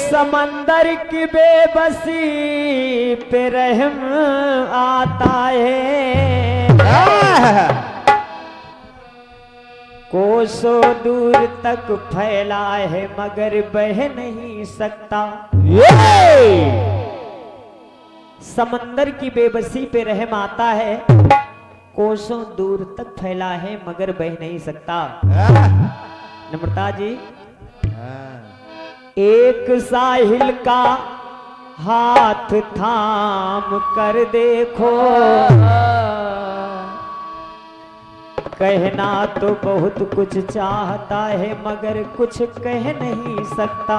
समंदर की बेबसी पे रहम आता है, कोसों दूर तक फैला है मगर बह नहीं सकता। समंदर की बेबसी पे रहम आता है, कोसों दूर तक फैला है मगर बह नहीं सकता। नम्रता जी, एक साहिल का हाथ थाम कर देखो, कहना तो बहुत कुछ चाहता है मगर कुछ कह नहीं सकता।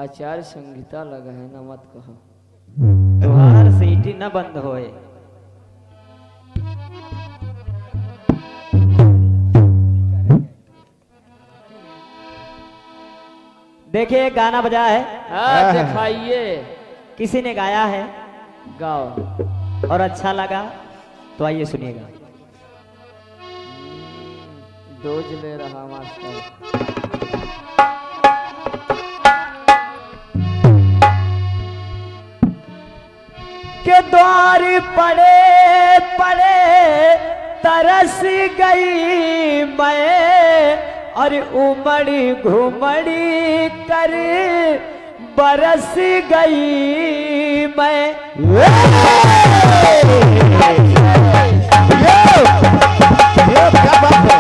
आचार्य संगीता लगा है ना, मत कहो तुम्हार सीटी न बंद होए। देखिए गाना बजा है, दिखाइए। किसी ने गाया है, गाओ। और अच्छा लगा तो आइए सुनिएगा। डोज ले रहा मास्टर। के द्वार पड़े पड़े तरस गई मैं, और उमड़ी घुमड़ी कर बरस गई मैं। क्या बात है।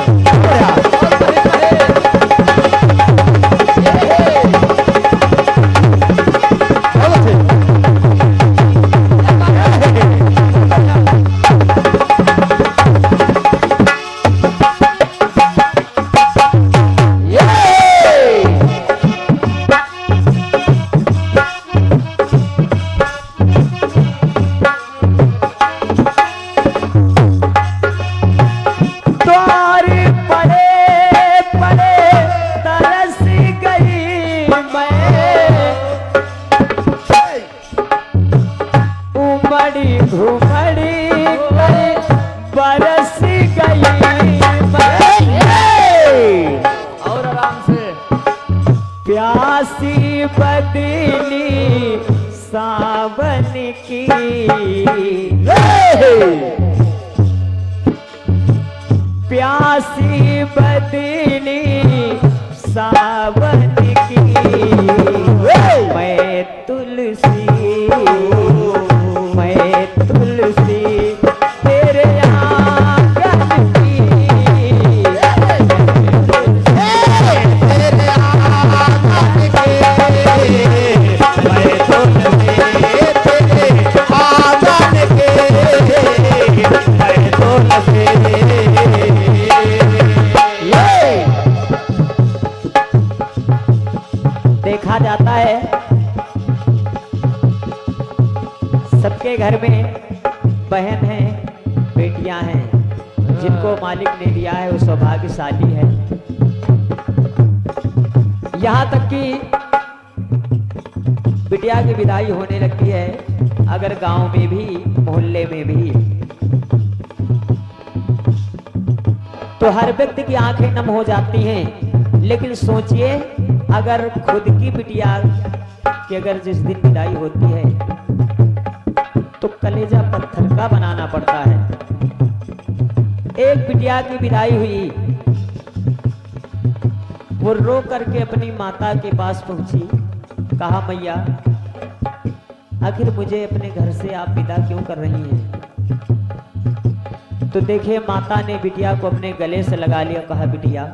प्यासी बदली सावन की, प्यासी बदली सावन की, मैं तुलसी तेरे आंगन की, देखा जाता है सबके घर में बहन है, बेटियां हैं, जिनको मालिक ने दिया है वो सौभाग्यशाली है। यहाँ तक कि बिटिया की विदाई होने लगती है, अगर गांव में भी मोहल्ले में भी, तो हर व्यक्ति की आंखें नम हो जाती हैं। लेकिन सोचिए अगर खुद की बिटिया की अगर जिस दिन विदाई होती है तो कलेजा पत्थर का बनाना पड़ता है। एक बिटिया की विदाई हुई, वो रो करके अपनी माता के पास पहुंची, कहा मैया आखिर मुझे अपने घर से आप विदा क्यों कर रही हैं? तो देखिए माता ने बिटिया को अपने गले से लगा लिया, कहा बिटिया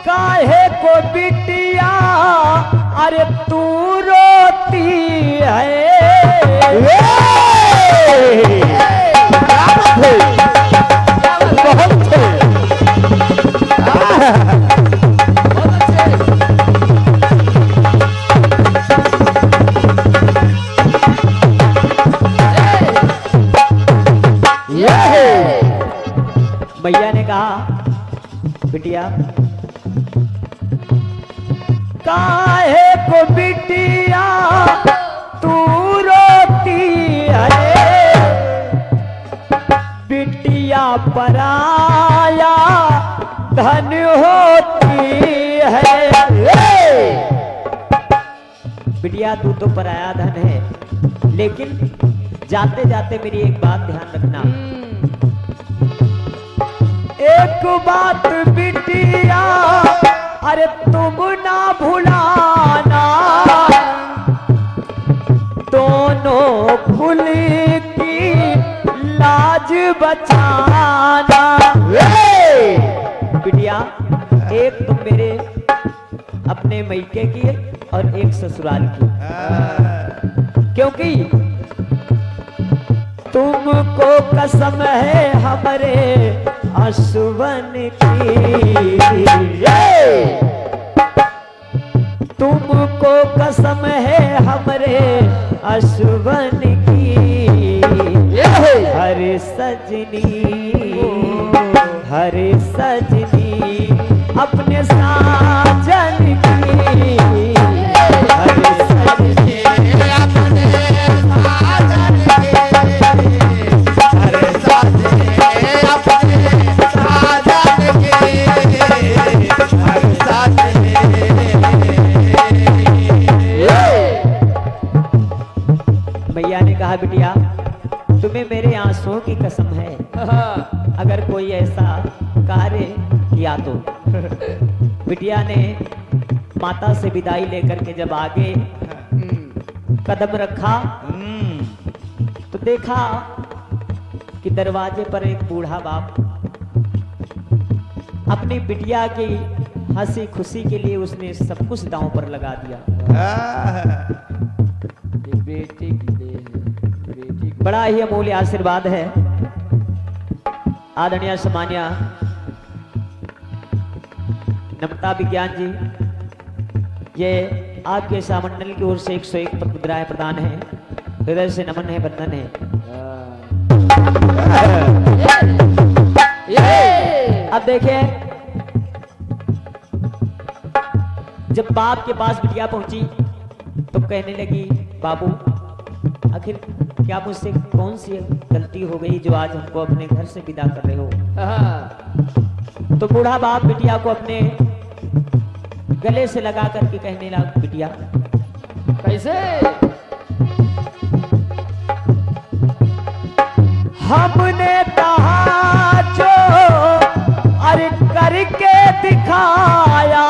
काहे को बिटिया अरे तू रोती है, बहुत पराया धन होती है। बिटिया तू तो पराया धन है, लेकिन जाते जाते मेरी एक बात ध्यान रखना। एक बात बिटिया अरे तुम ना भुलाना, दोनों फूल की लाज बचाना। बिटिया एक तुम मेरे अपने मैके की और एक ससुराल की, क्योंकि तुमको कसम है हमारे असुवन की, तुमको कसम है हमारे असुवन की। हर सजनी हर सजनी अपने साजन की, हर सजनी अपने साजन की, हर सजनी अपने साजन की, हर सजनी। मैया ने कहा बिटिया तुम्हें मेरे आंसुओं की कसम है, अगर कोई ऐसा कार्य किया तो। बिटिया ने माता से विदाई लेकर के जब आगे कदम रखा तो देखा कि दरवाजे पर एक बूढ़ा बाप अपनी बिटिया की हंसी खुशी के लिए उसने सब कुछ दांव पर लगा दिया। बेटी की बेटी बड़ा ही अमूल्य आशीर्वाद है। आदरणीय सम्मान्य नमता विज्ञान जी, ये आपके सामंडल की ओर से 101 मुद्राएं प्रदान है। हृदय से नमन है, वंदन है। अब देखिए, जब बाप के पास बिटिया पहुंची तो कहने लगी बाबू आखिर क्या मुझसे कौन सी गलती हो गई जो आज हमको अपने घर से विदा कर रहे हो। तो बूढ़ा बाप बिटिया को अपने गले से लगा करके कहने लगा बिटिया कैसे हमने कहा जो अरे करके दिखाया,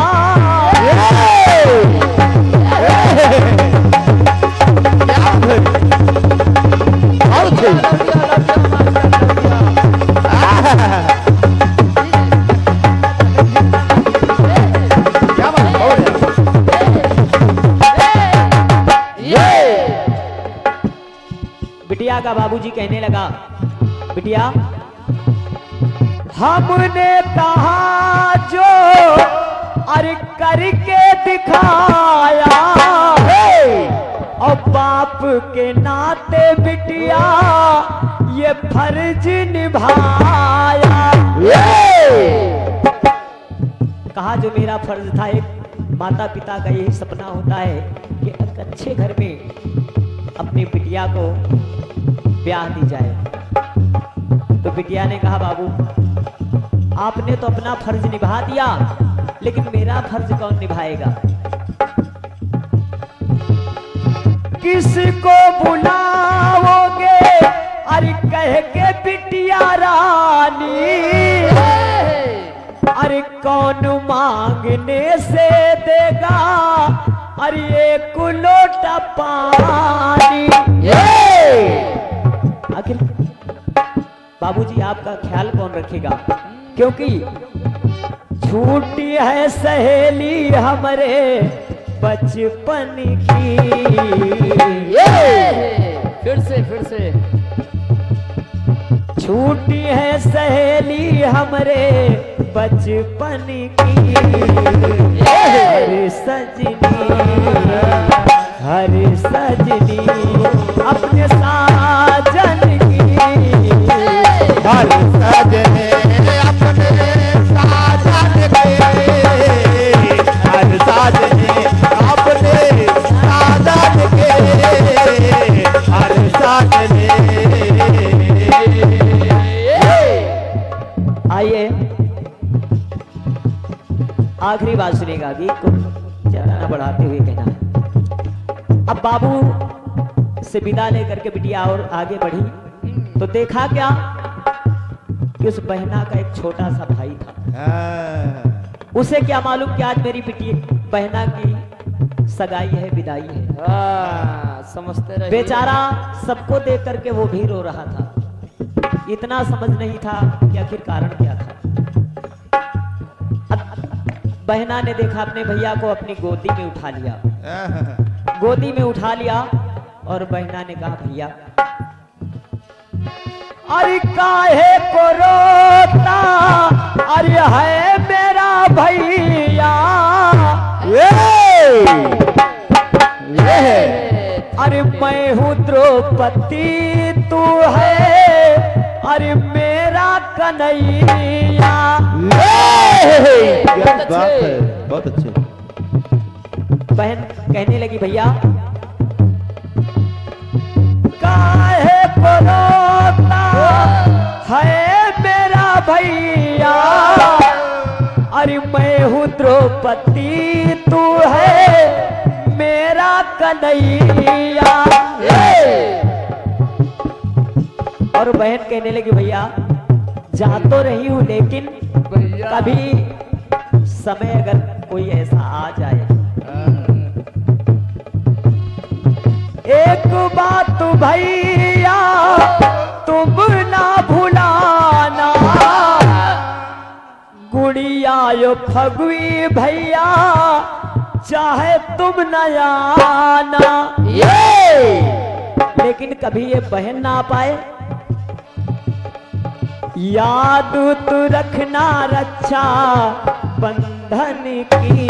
बिटिया का बाबूजी कहने लगा बिटिया हमने कहा जो अरे करके दिखाया, और बाप के नाते बिटिया ये फर्ज निभाया। कहा जो मेरा फर्ज था, एक माता पिता का यही सपना होता है कि एक अच्छे घर में अपनी बिटिया को ब्याह दी जाए। तो बिटिया ने कहा बाबू आपने तो अपना फर्ज निभा दिया, लेकिन मेरा फर्ज कौन निभाएगा। किसको बुलाओगे अरे कह के बिटिया रानी, अरे कौन मांगने से देगा अरे एक लोटा पानी। आखिर बाबूजी आपका ख्याल कौन रखेगा, क्योंकि छूटी है सहेली हमारे बचपन की। फिर से छूटी है सहेली हमारे बचपन की। हर सजनी अपने साजन की, हर सजने अपने साजन के, हर सजने अपने साजन के, हर सजने। आखिरी बात सुनेगा, गीत को ज्यादा न बढ़ाते हुए कहना है। अब बाबू से विदा लेकर के बिटिया और आगे बढ़ी तो देखा क्या कि उस बहना का एक छोटा सा भाई था। उसे क्या मालूम कि आज मेरी बिटिया बहना की सगाई है, विदाई है। समझते रहे बेचारा सबको देख करके वो भी रो रहा था। इतना समझ नहीं था कि आखिर कारण क्या था। बहना ने देखा अपने भैया को अपनी गोदी में उठा लिया, गोदी में उठा लिया और बहना ने कहा भैया अरे काहे को रोता, अरे है मेरा भैया, अरे मैं हूँ द्रौपदी तू है, अरे मेरा कन्हैया। बात है, बहुत अच्छे। बहन कहने लगी भैया काहे को रोता है मेरा भैया, अरे मैं हूँ द्रौपदी तू है मेरा कन्हैया। और बहन कहने लगी भैया जा तो रही हूँ लेकिन कभी समय अगर कोई ऐसा आ जाए, एक बात भैया तुम ना भुलाना, गुड़िया यो फगुई भैया चाहे तुम न आना। लेकिन कभी ये बहन ना पाए, याद तू रखना रक्षा बंधन की,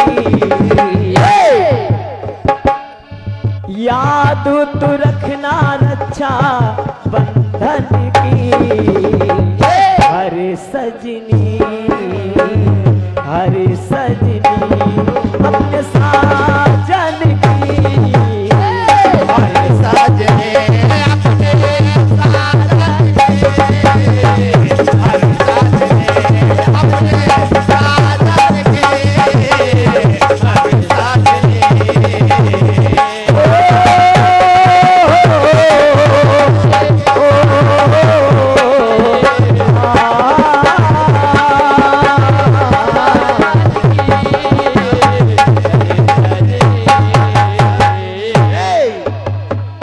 याद तू रखना रक्षा बंधन की। हरे सजनी हरे सजनी अपने साजन की, हरे साजने अपने साजन के, हरे साजने अपने साजन के, हरे साजने।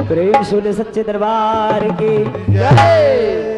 प्रेम सुन सच्चे दरबार की जय।